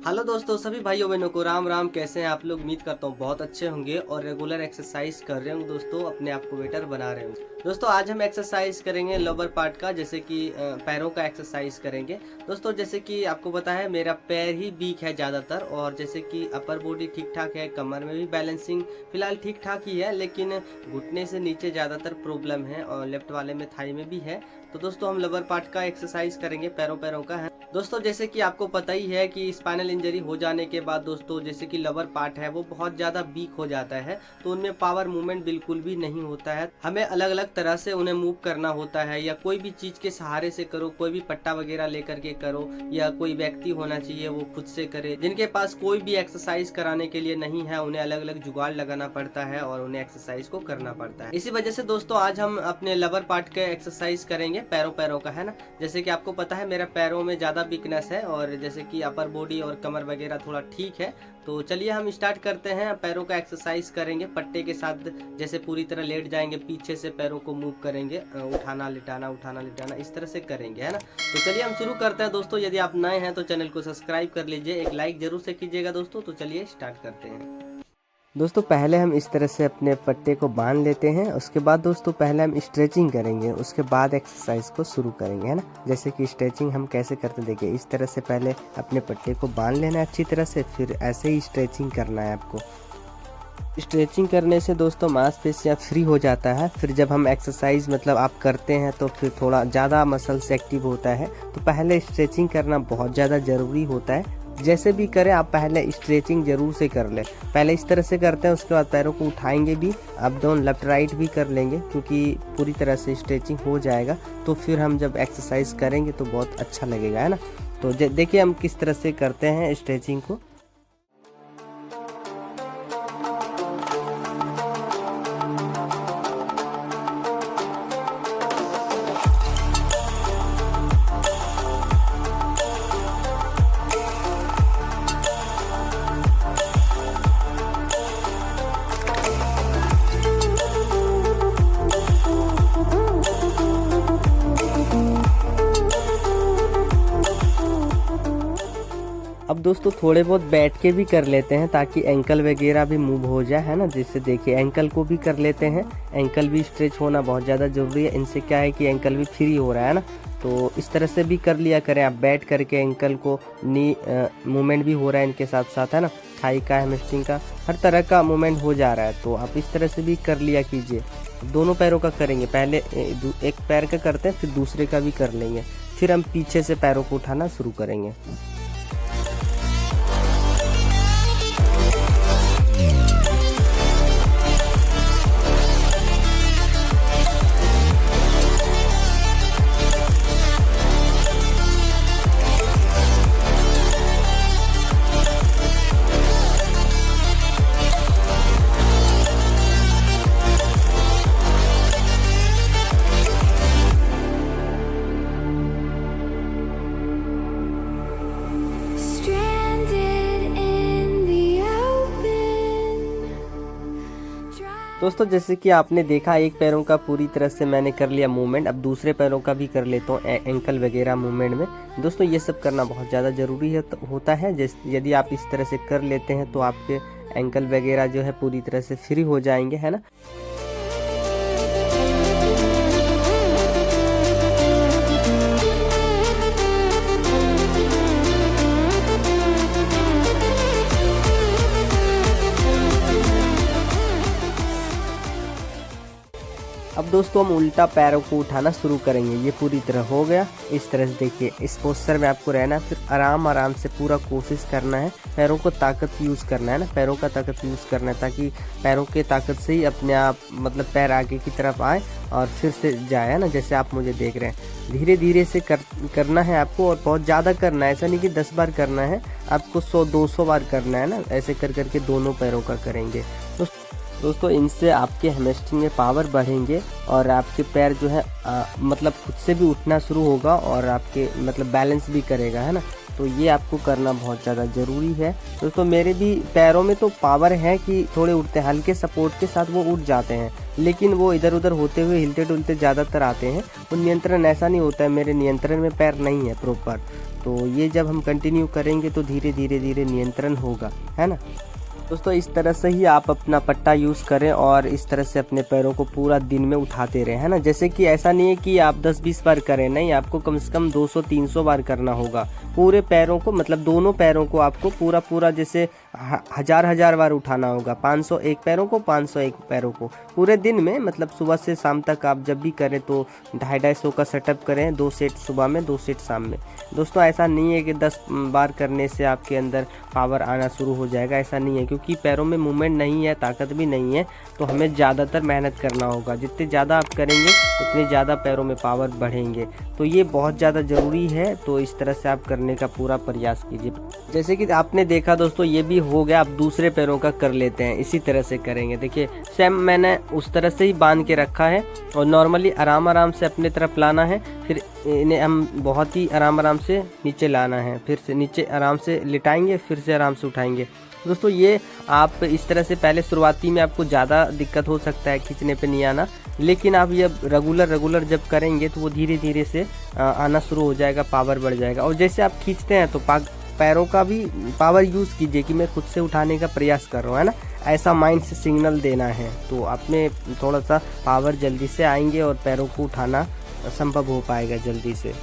Hello दोस्तों, सभी भाइयों बहनों को राम राम। कैसे हैं आप लोग? उम्मीद करता हूँ बहुत अच्छे होंगे और रेगुलर एक्सरसाइज कर रहे होंगे दोस्तों, अपने आप को बेटर बना रहे होंगे। दोस्तों आज हम एक्सरसाइज करेंगे लोअर पार्ट का, जैसे कि पैरों का एक्सरसाइज करेंगे। दोस्तों जैसे कि आपको पता है मेरा पैर ही वीक है ज़्यादातर, और जैसे कि अपर बॉडी ठीक ठाक है, कमर में भी बैलेंसिंग फिलहाल ठीक ठाक ही है, लेकिन घुटने से नीचे ज़्यादातर प्रॉब्लम है और लेफ्ट वाले में थाई में भी है। तो दोस्तों हम लोअर पार्ट का एक्सरसाइज करेंगे, पैरों पैरों का है। दोस्तों जैसे कि आपको पता ही है कि स्पाइनल इंजरी हो जाने के बाद दोस्तों जैसे कि लोअर पार्ट है वो बहुत ज़्यादा वीक हो जाता है, तो उनमें पावर मूवमेंट बिल्कुल भी नहीं होता है। हमें अलग अलग तरह से उन्हें मूव करना होता है, या कोई भी चीज़ के सहारे से करो, कोई भी पट्टा वगैरह लेकर के करो, या कोई व्यक्ति होना चाहिए वो खुद से करे। जिनके पास कोई भी एक्सरसाइज कराने के लिए नहीं है उन्हें अलग अलग जुगाड़ लगाना पड़ता है और उन्हें एक्सरसाइज को करना पड़ता है। इसी वजह से दोस्तों आज हम अपने लोअर पार्ट के एक्सरसाइज करेंगे, पैरों पैरों का, है ना। जैसे कि आपको पता है मेरा पैरों में ज़्यादा वीकनेस है और जैसे कि अपर बॉडी और कमर वगैरह थोड़ा ठीक है। तो चलिए हम स्टार्ट करते हैं, पैरों का एक्सरसाइज करेंगे पट्टे के साथ। जैसे पूरी तरह लेट जाएंगे, पीछे से पैरों को मूव करेंगे, उठाना लिटाना इस तरह से करेंगे, है ना। तो चलिए हम शुरू करते हैं दोस्तों। यदि आप नए हैं तो चैनल को सब्सक्राइब कर लीजिए, एक लाइक जरूर से कीजिएगा दोस्तों। तो चलिए स्टार्ट करते हैं। दोस्तों पहले हम इस तरह से अपने पट्टे को बांध लेते हैं, उसके बाद दोस्तों पहले हम स्ट्रेचिंग करेंगे, उसके बाद एक्सरसाइज को शुरू करेंगे, है ना। जैसे कि स्ट्रेचिंग हम कैसे करते हैं, देखिए इस तरह से पहले अपने पट्टे को बांध लेना है अच्छी तरह से, फिर ऐसे ही स्ट्रेचिंग करना है आपको। स्ट्रेचिंग करने से दोस्तों मांसपेशियाँ फ्री हो जाता है, फिर जब हम एक्सरसाइज मतलब आप करते हैं तो फिर थोड़ा ज़्यादा मसल्स एक्टिव होता है। तो पहले स्ट्रेचिंग करना बहुत ज़्यादा ज़रूरी होता है। जैसे भी करें आप पहले स्ट्रेचिंग जरूर से कर लें। पहले इस तरह से करते हैं, उसके बाद पैरों को उठाएंगे भी, अप डाउन लेफ्ट राइट भी कर लेंगे, क्योंकि पूरी तरह से स्ट्रेचिंग हो जाएगा। तो फिर हम जब एक्सरसाइज करेंगे तो बहुत अच्छा लगेगा, है ना। तो देखिए हम किस तरह से करते हैं स्ट्रेचिंग को। अब दोस्तों थोड़े बहुत बैठ के भी कर लेते हैं ताकि एंकल वगैरह भी मूव हो जाए, है ना। जैसे देखिए एंकल को भी कर लेते हैं, एंकल भी स्ट्रेच होना बहुत ज़्यादा ज़रूरी है। इनसे क्या है कि एंकल भी फ्री हो रहा है ना। तो इस तरह से भी कर लिया करें आप, बैठ करके एंकल को नी मूवमेंट भी हो रहा है इनके साथ साथ, है ना। थाई का, हैमस्ट्रिंग का, हर तरह का मूवमेंट हो जा रहा है। तो आप इस तरह से भी कर लिया कीजिए। दोनों पैरों का करेंगे, पहले एक पैर का करते हैं, फिर दूसरे का भी कर लेंगे, फिर हम पीछे से पैरों को उठाना शुरू करेंगे। दोस्तों जैसे कि आपने देखा एक पैरों का पूरी तरह से मैंने कर लिया मूवमेंट, अब दूसरे पैरों का भी कर लेता हूँ एंकल वगैरह मूवमेंट में। दोस्तों ये सब करना बहुत ज़्यादा ज़रूरी है होता है। जैसे यदि आप इस तरह से कर लेते हैं तो आपके एंकल वगैरह जो है पूरी तरह से फ्री हो जाएंगे, है ना। अब दोस्तों हम उल्टा पैरों को उठाना शुरू करेंगे, ये पूरी तरह हो गया। इस तरह से देखिए इस पोस्चर में आपको रहना है, फिर आराम से पूरा कोशिश करना है, पैरों को ताकत यूज़ करना है ना, पैरों का ताकत यूज़ करना है, ताकि पैरों के ताकत से ही अपने आप मतलब पैर आगे की तरफ आए और फिर से जाए, है ना। जैसे आप मुझे देख रहे हैं, धीरे धीरे से करना है आपको, और बहुत ज़्यादा करना है, ऐसा नहीं कि 10 बार करना है, आपको 100-200 बार करना है ना। ऐसे कर करके दोनों पैरों का करेंगे। दोस्तों इनसे आपके हैमस्ट्रिंग में पावर बढ़ेंगे और आपके पैर जो है मतलब खुद से भी उठना शुरू होगा और आपके मतलब बैलेंस भी करेगा, है ना। तो ये आपको करना बहुत ज़्यादा ज़रूरी है। दोस्तों मेरे भी पैरों में तो पावर है कि थोड़े उठते हैं, हल्के सपोर्ट के साथ वो उठ जाते हैं, लेकिन वो इधर उधर होते हुए हिलते डुलते ज़्यादातर आते हैं। वो नियंत्रण ऐसा नहीं होता है, मेरे नियंत्रण में पैर नहीं है प्रॉपर। तो ये जब हम कंटिन्यू करेंगे तो धीरे धीरे धीरे नियंत्रण होगा, है ना। दोस्तों इस तरह से ही आप अपना पट्टा यूज़ करें और इस तरह से अपने पैरों को पूरा दिन में उठाते रहें, है ना। जैसे कि ऐसा नहीं है कि आप 10-20 बार करें, नहीं, आपको कम से कम 200-300 बार करना होगा पूरे पैरों को, मतलब दोनों पैरों को आपको पूरा जैसे 1000 बार उठाना होगा। 500 एक पैरों को, 500 एक पैरों को पूरे दिन में, मतलब सुबह से शाम तक आप जब भी करें तो 250-250 का सेटअप करें, 2 सेट सुबह में 2 सेट शाम में। दोस्तों ऐसा नहीं है कि 10 बार करने से आपके अंदर पावर आना शुरू हो जाएगा, ऐसा नहीं है, क्योंकि पैरों में मूवमेंट नहीं है, ताकत भी नहीं है, तो हमें ज़्यादातर मेहनत करना होगा। जितने ज़्यादा आप करेंगे उतने ज़्यादा पैरों में पावर बढ़ेंगे, तो ये बहुत ज़्यादा ज़रूरी है। तो इस तरह से आप करने का पूरा प्रयास कीजिए। जैसे कि आपने देखा दोस्तों, ये भी हो गया। आप दूसरे पैरों का कर लेते हैं, इसी तरह से करेंगे। देखिए सेम मैंने उस तरह से ही बांध के रखा है और नॉर्मली आराम से अपने तरफ लाना है, फिर इन्हें हम बहुत ही आराम से नीचे लाना है, फिर से नीचे आराम से लिटाएंगे, फिर से आराम से उठाएंगे। दोस्तों ये आप इस तरह से पहले शुरुआती में आपको ज़्यादा दिक्कत हो सकता है, खींचने पे नहीं आना, लेकिन आप ये रेगुलर जब करेंगे तो वो धीरे धीरे से आना शुरू हो जाएगा, पावर बढ़ जाएगा। और जैसे आप खींचते हैं तो पैरों का भी पावर यूज़ कीजिए कि मैं खुद से उठाने का प्रयास कर रहा हूँ, है ना। ऐसा माइंड से सिग्नल देना है, तो आपने थोड़ा सा पावर जल्दी से आएंगे और पैरों को उठाना संभव हो पाएगा जल्दी से।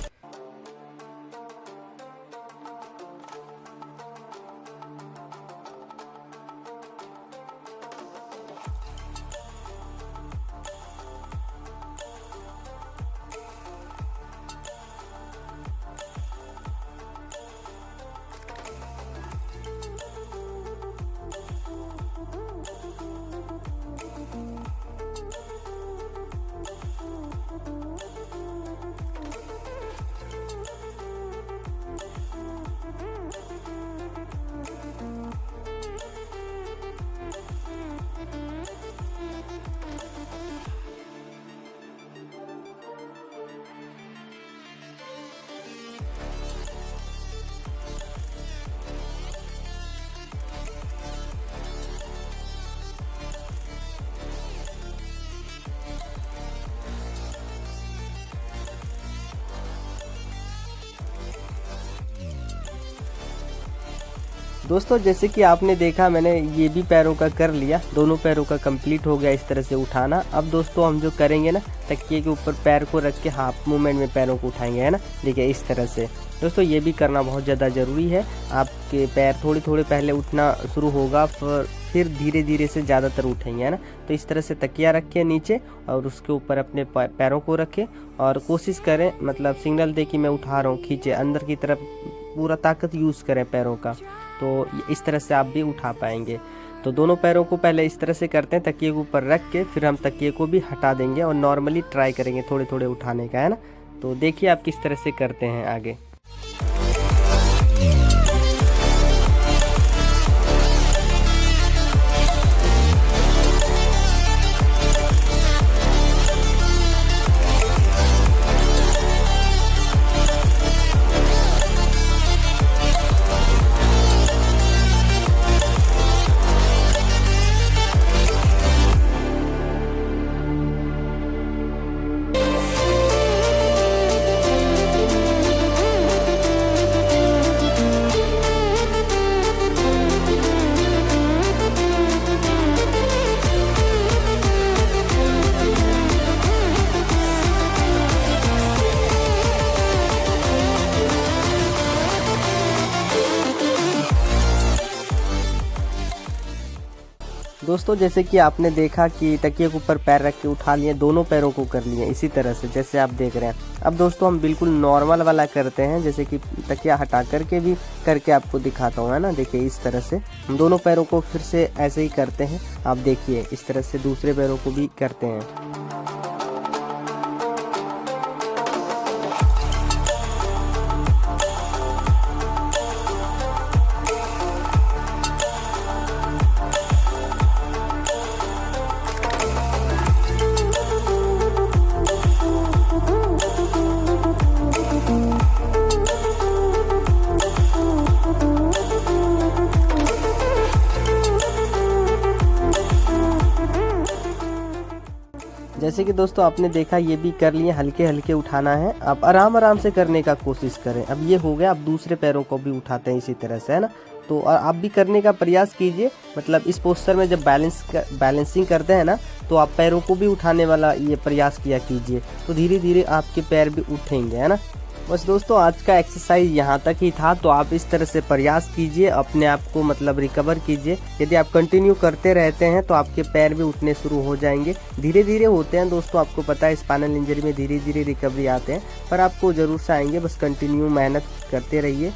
दोस्तों जैसे कि आपने देखा, मैंने ये भी पैरों का कर लिया, दोनों पैरों का कंप्लीट हो गया इस तरह से उठाना। अब दोस्तों हम जो करेंगे ना, तकिए के ऊपर पैर को रख के हाफ मूवमेंट में पैरों को उठाएंगे, है ना। देखिए इस तरह से दोस्तों ये भी करना बहुत ज़्यादा ज़रूरी है। आपके पैर थोड़े पहले उठना शुरू होगा, फिर धीरे धीरे से ज़्यादातर उठेंगे, है ना। तो इस तरह से तकिया रखें नीचे और उसके ऊपर अपने पैरों को रखें और कोशिश करें, मतलब सिग्नल दे कि मैं उठा रहा हूँ, खींचे अंदर की तरफ, पूरा ताकत यूज़ करें पैरों का, तो इस तरह से आप भी उठा पाएंगे। तो दोनों पैरों को पहले इस तरह से करते हैं, तकिए के ऊपर रख के, फिर हम तकिए को भी हटा देंगे और नॉर्मली ट्राई करेंगे थोड़े उठाने का, है ना। तो देखिए आप किस तरह से करते हैं आगे। दोस्तों जैसे कि आपने देखा कि तकिए के ऊपर पैर रख के उठा लिए, दोनों पैरों को कर लिए इसी तरह से जैसे आप देख रहे हैं। अब दोस्तों हम बिल्कुल नॉर्मल वाला करते हैं, जैसे कि तकिया हटा करके भी करके आपको दिखाता हूँ, है ना। देखिए इस तरह से हम दोनों पैरों को फिर से ऐसे ही करते हैं। आप देखिए इस तरह से दूसरे पैरों को भी करते हैं। जैसे कि दोस्तों आपने देखा ये भी कर लिए, हल्के हल्के उठाना है। आप आराम आराम से करने का कोशिश करें। अब ये हो गया, आप दूसरे पैरों को भी उठाते हैं इसी तरह से, है ना। तो आप भी करने का प्रयास कीजिए। मतलब इस पोस्चर में जब बैलेंसिंग करते हैं ना, तो आप पैरों को भी उठाने वाला ये प्रयास किया कीजिए, तो धीरे धीरे आपके पैर भी उठेंगे, है ना। बस दोस्तों आज का एक्सरसाइज यहाँ तक ही था। तो आप इस तरह से प्रयास कीजिए, अपने आप को मतलब रिकवर कीजिए। यदि आप कंटिन्यू करते रहते हैं तो आपके पैर भी उठने शुरू हो जाएंगे। धीरे धीरे होते हैं दोस्तों, आपको पता है स्पाइनल इंजरी में धीरे धीरे रिकवरी आते हैं, पर आपको ज़रूर से आएंगे। बस कंटिन्यू मेहनत करते रहिए।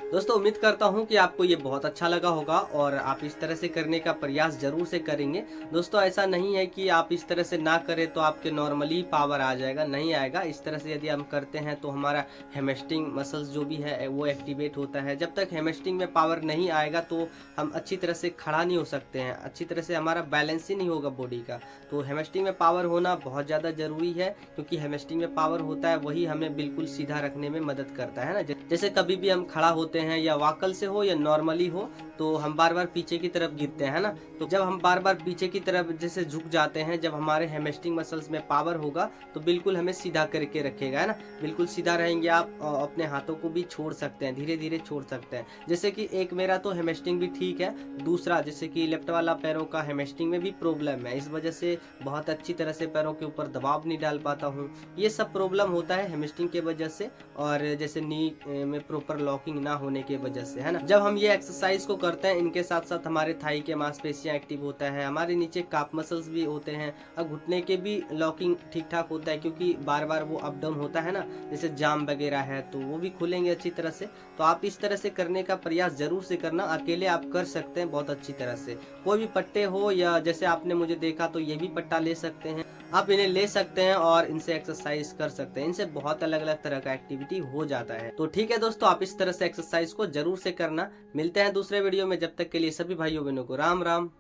दोस्तों उम्मीद करता हूं कि आपको ये बहुत अच्छा लगा होगा और आप इस तरह से करने का प्रयास जरूर से करेंगे। दोस्तों ऐसा नहीं है कि आप इस तरह से ना करें तो आपके नॉर्मली पावर आ जाएगा, नहीं आएगा। इस तरह से यदि हम करते हैं तो हमारा हैमस्ट्रिंग मसल्स जो भी है वो एक्टिवेट होता है। जब तक हैमस्ट्रिंग में पावर नहीं आएगा तो हम अच्छी तरह से खड़ा नहीं हो सकते हैं, अच्छी तरह से हमारा बैलेंस ही नहीं होगा बॉडी का। तो हैमस्ट्रिंग में पावर होना बहुत ज़्यादा ज़रूरी है, क्योंकि हैमस्ट्रिंग में पावर होता है वही हमें बिल्कुल सीधा रखने में मदद करता है ना। जैसे कभी भी हम खड़ा होते हैं, या वाकल से हो या नॉर्मली हो, तो हम बार बार पीछे की तरफ गिरते हैं ना। तो जब हम बार बार पीछे की तरफ जैसे झुक जाते हैं, जब हमारे हैमस्ट्रिंग मसल्स में पावर होगा तो बिल्कुल हमें सीधा करके रखेगा, है ना। बिल्कुल सीधा रहेंगे आप, अपने हाथों को भी छोड़ सकते हैं, धीरे धीरे छोड़ सकते हैं। जैसे कि एक मेरा तो हैमस्ट्रिंग भी ठीक है, दूसरा जैसे कि लेफ्ट वाला पैरों का हैमस्ट्रिंग में भी प्रॉब्लम है, इस वजह से बहुत अच्छी तरह से पैरों के ऊपर दबाव नहीं डाल पाता हूँ। ये सब प्रॉब्लम होता है हैमस्ट्रिंग के वजह से, और जैसे नी में प्रॉपर लॉकिंग ना होने के वजह से, है ना। जब हम ये एक्सरसाइज को करते हैं, इनके साथ साथ हमारे थाई के मांसपेशियां एक्टिव होता है, हमारे नीचे काफ मसल्स भी होते हैं, और घुटने के भी लॉकिंग ठीक ठाक होता है, क्योंकि बार बार वो अप डाउन होता है ना, जैसे जाम वगैरह है तो वो भी खुलेंगे अच्छी तरह से। तो आप इस तरह से करने का प्रयास जरूर से करना, अकेले आप कर सकते हैं बहुत अच्छी तरह से। कोई भी पट्टे हो, या जैसे आपने मुझे देखा तो ये भी पट्टा ले सकते हैं, आप इन्हें ले सकते हैं और इनसे एक्सरसाइज कर सकते हैं। इनसे बहुत अलग अलग तरह का एक्टिविटी हो जाता है। तो ठीक है दोस्तों, आप इस तरह से एक्सरसाइज को जरूर से करना। मिलते हैं दूसरे वीडियो में, जब तक के लिए सभी भाइयों बहनों को राम राम।